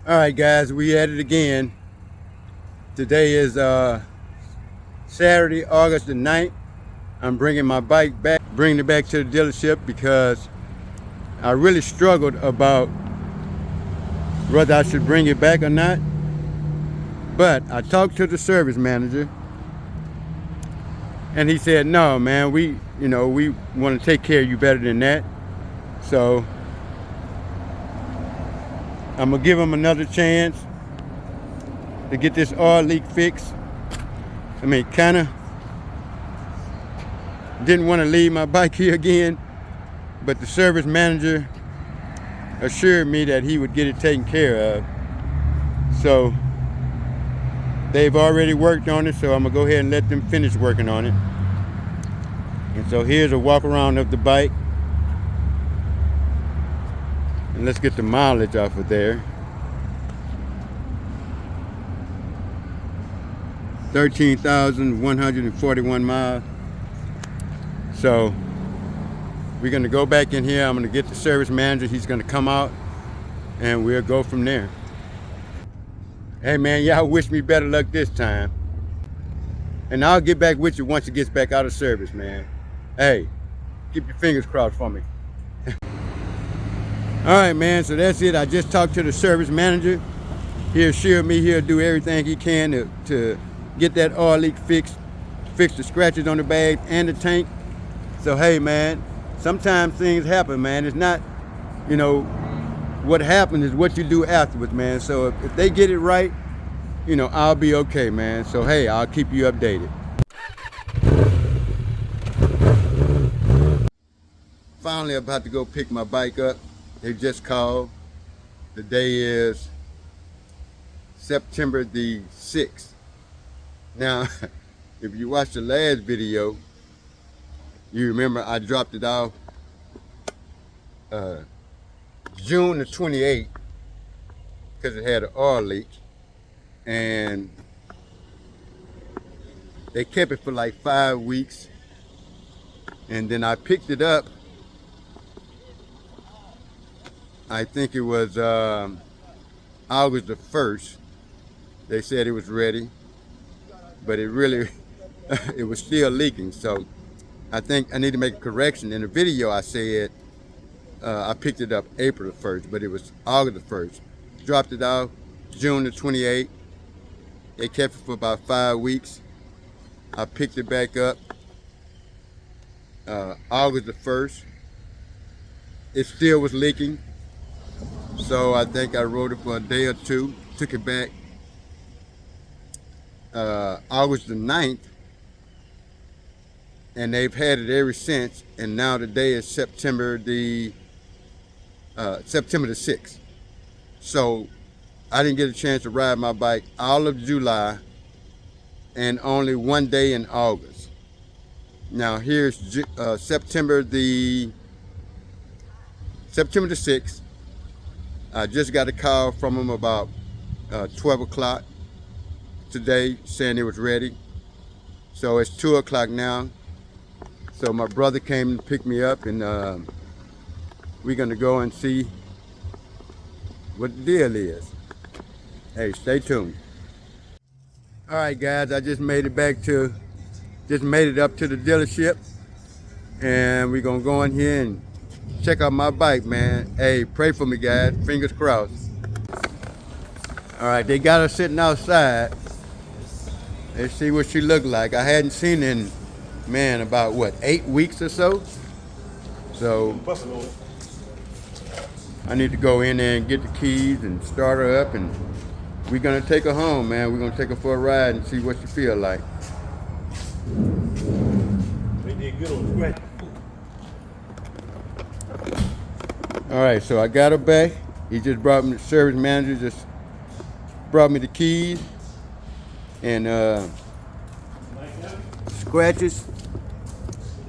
All right, guys, we at it again. Today is Saturday, August the 9th. I'm bringing my bike back, bringing it back to the dealership because I really struggled about whether I should bring it back or not. But I talked to the service manager, and he said, "No, man, we want to take care of you better than that." So I'm gonna give him another chance to get this oil leak fixed. I mean, kinda didn't want to leave my bike here again, but the service manager assured me that he would get it taken care of. So they've already worked on it, so I'm gonna go ahead and let them finish working on it. And so here's a walk around of the bike. And let's get the mileage off of there. 13,141 miles. So we're gonna go back in here. I'm gonna get the service manager. He's gonna come out and we'll go from there. Hey man, y'all wish me better luck this time. And I'll get back with you once it gets back out of service, man. Hey, keep your fingers crossed for me. All right, man, so that's it. I just talked to the service manager. He assured me he'll do everything he can to get that oil leak fixed, fix the scratches on the bag and the tank. So, hey, man, sometimes things happen, man. It's not, what happens is what you do afterwards, man. So if they get it right, I'll be okay, man. So, hey, I'll keep you updated. Finally, about to go pick my bike up. They just called. The day is September the 6th. Now, if you watched the last video, you remember I dropped it off June the 28th because it had an oil leak. And they kept it for like 5 weeks. And then I picked it up, I think it was August the 1st. They said it was ready, but it really, it was still leaking. So I think I need to make a correction. In the video I said I picked it up April the 1st, but it was August the 1st. Dropped it off June the 28th. They kept it for about 5 weeks. I picked it back up August the 1st. It still was leaking. So I think I rode it for a day or two, took it back August the 9th, and they've had it ever since. And now today is September the 6th. So I didn't get a chance to ride my bike all of July and only one day in August. Now here's September the 6th. I just got a call from them about 12 o'clock today saying it was ready. So it's 2 o'clock now. So my brother came to pick me up, and we're gonna go and see what the deal is. Hey, stay tuned. All right, guys, I just made it up to the dealership, and we're gonna go in here and check out my bike, man. Hey, pray for me, guys. Fingers crossed. All right, they got her sitting outside. Let's see what she looked like. I hadn't seen her in, man, about what, 8 weeks or so? So I need to go in there and get the keys and start her up, and we're gonna take her home, man. We're gonna take her for a ride and see what she feel like. They did good on the scratch. All right, so I got her back. He just brought me, the service manager just brought me the keys and scratches.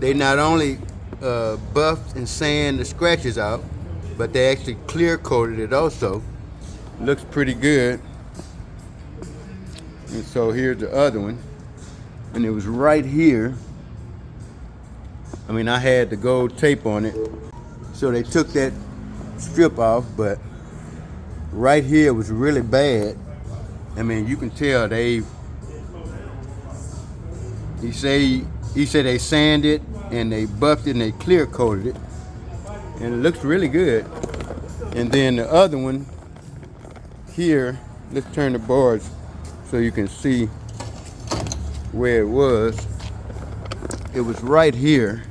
They not only buffed and sand the scratches out, but they actually clear coated it also. Looks pretty good. And so here's the other one. And it was right here. I mean, I had the gold tape on it. So they took that strip off, but right here was really bad. I mean, you can tell he said they sanded and they buffed it and they clear coated it, and it looks really good. And then the other one here, let's turn the boards so you can see where it was. It was right here.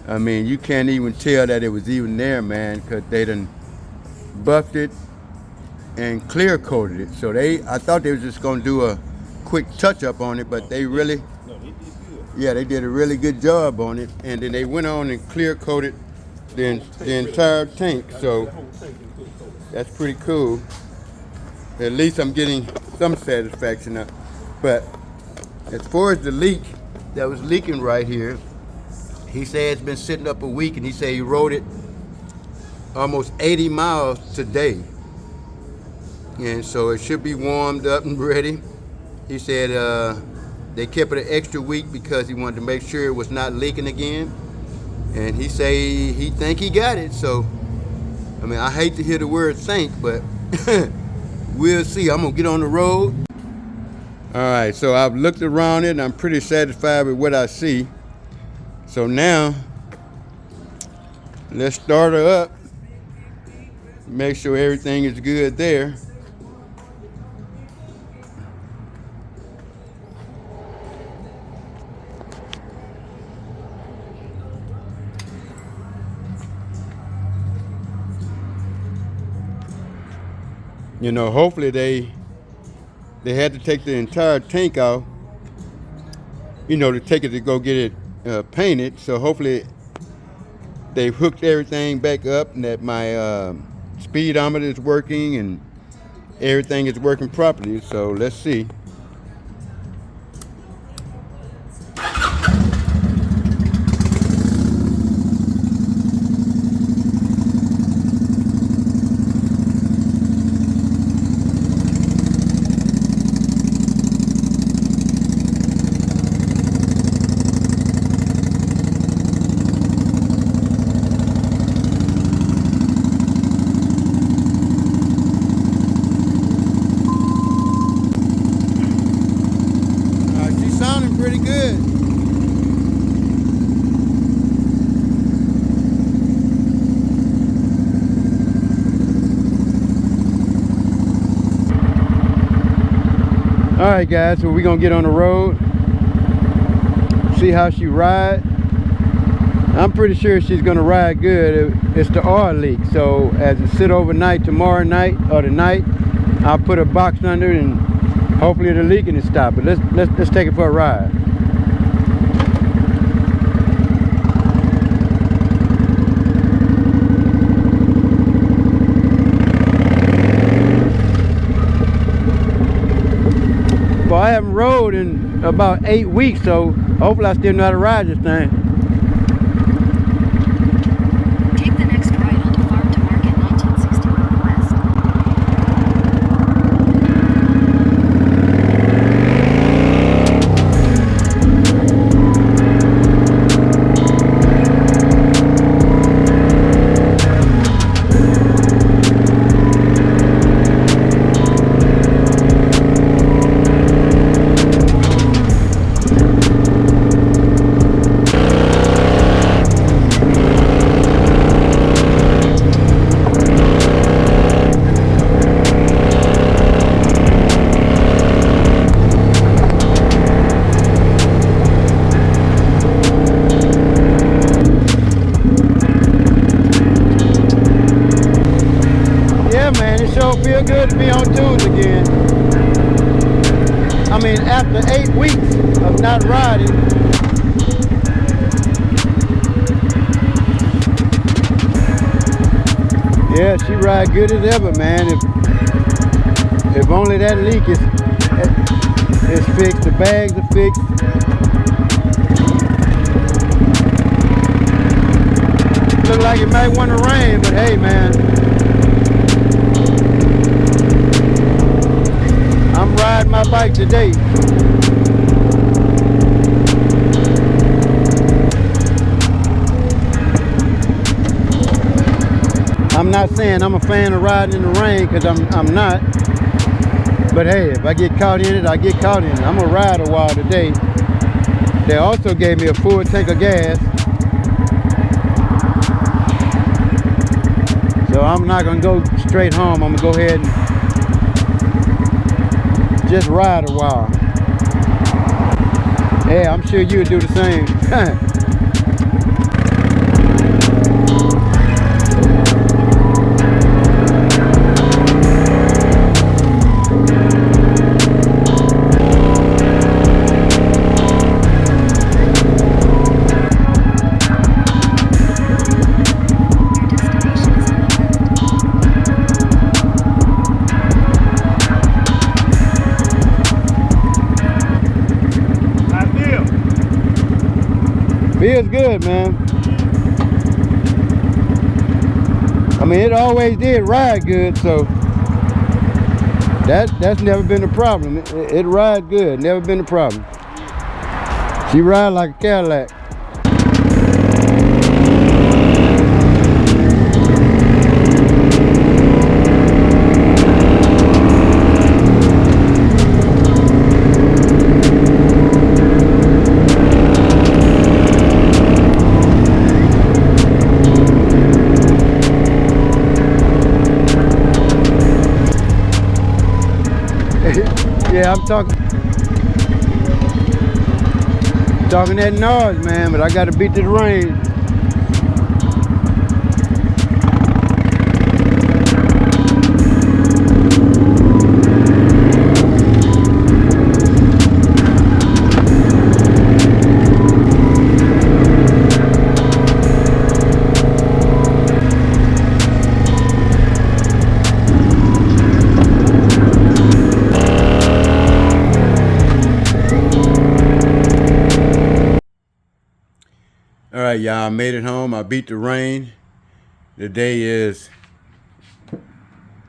I mean, you can't even tell that it was even there, man, because they done buffed it and clear coated it. So I thought they was just gonna do a quick touch up on it, but they really, No, they did good. yeah, they did a really good job on it. And then they went on and clear coated the entire tank. So that's pretty cool. At least I'm getting some satisfaction up. But as far as the leak that was leaking right here, he said it's been sitting up a week, and he said he rode it almost 80 miles today. And so it should be warmed up and ready. He said they kept it an extra week because he wanted to make sure it was not leaking again. And he say he think he got it. So, I mean, I hate to hear the word think, but we'll see. I'm gonna get on the road. All right, so I've looked around it and I'm pretty satisfied with what I see. So now, let's start her up. Make sure everything is good there. You know, hopefully they had to take the entire tank out, you know, to take it to go get it painted. So hopefully they've hooked everything back up and that my speedometer is working and everything is working properly. So let's see. Pretty good. All right, guys, so we're gonna get on the road, see how she ride. I'm pretty sure she's gonna ride good. It's the oil leak, so as it sit overnight tomorrow night or tonight, I'll put a box under it and hopefully the leaking is stopped. But let's take it for a ride. Well, I haven't rode in about 8 weeks, so hopefully I still know how to ride this thing. Take the next right onto Farm to Market 1961 West. Feel good to be on Twoz again. I mean, after 8 weeks of not riding, yeah, she ride good as ever, man. If only that leak is fixed, the bags are fixed. Look like it might want to rain, but hey, man. I'm riding my bike today. I'm not saying I'm a fan of riding in the rain, because I'm not. But hey, if I get caught in it, I get caught in it. I'm gonna ride a while today. They also gave me a full tank of gas. So I'm not gonna go straight home. I'm gonna go ahead and just ride a while. Yeah, I'm sure you'll do the same. Feels good, man. I mean, it always did ride good, so that's never been a problem. It rides good, never been a problem. She ride like a Cadillac. Yeah, I'm talking that noise, man, but I gotta beat this rain. All right, y'all, I made it home. I beat the rain. The day is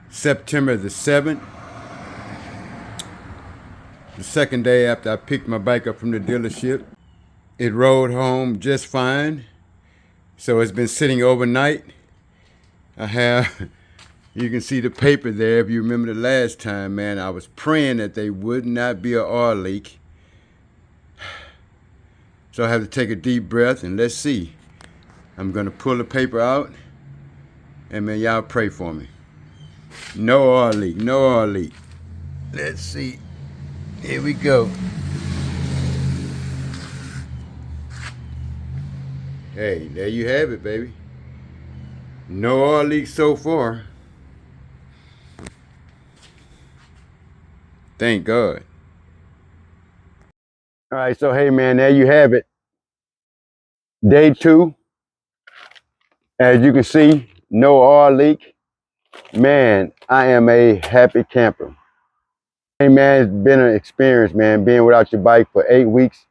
September the 7th. The second day after I picked my bike up from the dealership. It rode home just fine. So it's been sitting overnight. I have, you can see the paper there. If you remember the last time, man, I was praying that there would not be an oil leak. So I have to take a deep breath and let's see. I'm gonna pull the paper out and man, y'all pray for me. No oil leak, no oil leak. Let's see. Here we go. Hey, there you have it, baby. No oil leak so far. Thank God. All right, so hey man, there you have it. Day 2. As you can see, no oil leak. Man, I am a happy camper. Hey man, it's been an experience, man, being without your bike for 8 weeks.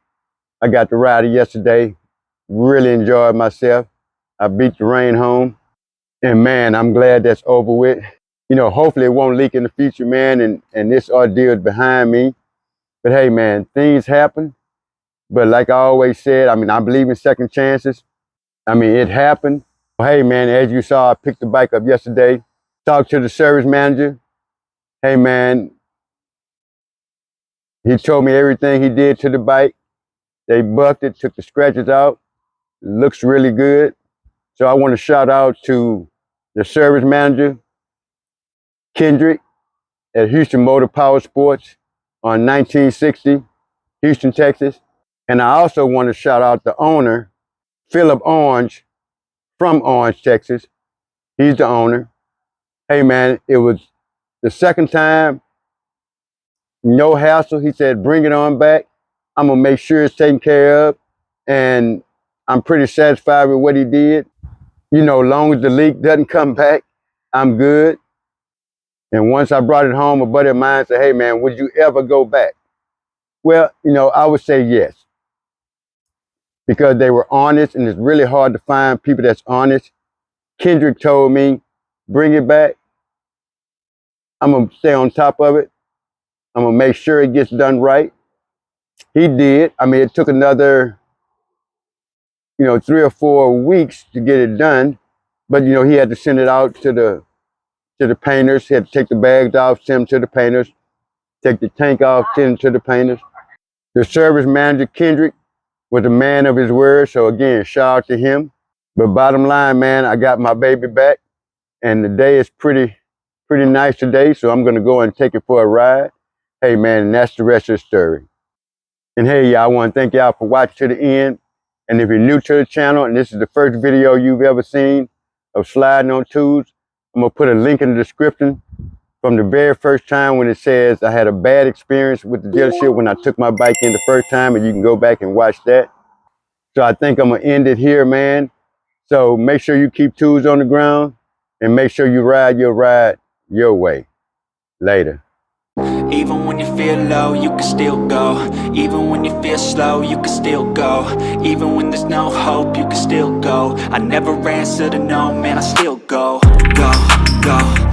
I got to ride it yesterday. Really enjoyed myself. I beat the rain home. And man, I'm glad that's over with. You know, hopefully it won't leak in the future, man, and this ordeal is behind me. But hey man, things happen. But like I always said, I mean, I believe in second chances. I mean, it happened. Hey man, as you saw, I picked the bike up yesterday, talked to the service manager. Hey man, he told me everything he did to the bike. They buffed it, took the scratches out. Looks really good. So I want to shout out to the service manager, Kendrick, at Houston Motor Power Sports on 1960, Houston, Texas. And I also want to shout out the owner, Philip Orange, from Orange, Texas. He's the owner. Hey man, it was the second time, no hassle. He said, bring it on back. I'm gonna make sure it's taken care of. And I'm pretty satisfied with what he did. You know, long as the leak doesn't come back, I'm good. And once I brought it home, a buddy of mine said, hey man, would you ever go back? Well, you know, I would say yes. Because they were honest, and it's really hard to find people that's honest. Kendrick told me, bring it back. I'm gonna stay on top of it. I'm gonna make sure it gets done right. He did. I mean, it took another, 3 or 4 weeks to get it done. But you know, he had to send it out to the painters. He had to take the bags off, send them to the painters, take the tank off, send it to the painters. The service manager, Kendrick, was a man of his word. So again, shout out to him. But bottom line, man, I got my baby back, and the day is pretty nice today. So I'm gonna go and take it for a ride. Hey man, and that's the rest of the story. And hey, y'all, I want to thank y'all for watching to the end. And if you're new to the channel and this is the first video you've ever seen of Sliding on Twoz, I'm gonna put a link in the description from the very first time when it says I had a bad experience with the dealership when I took my bike in the first time, and you can go back and watch that. So I think I'm gonna end it here, man. So make sure you keep Twoz on the ground and make sure you ride your way. Later. Even when you feel low, you can still go. Even when you feel slow, you can still go. Even when there's no hope, you can still go. I never answer to no, man, I still go. Go, go.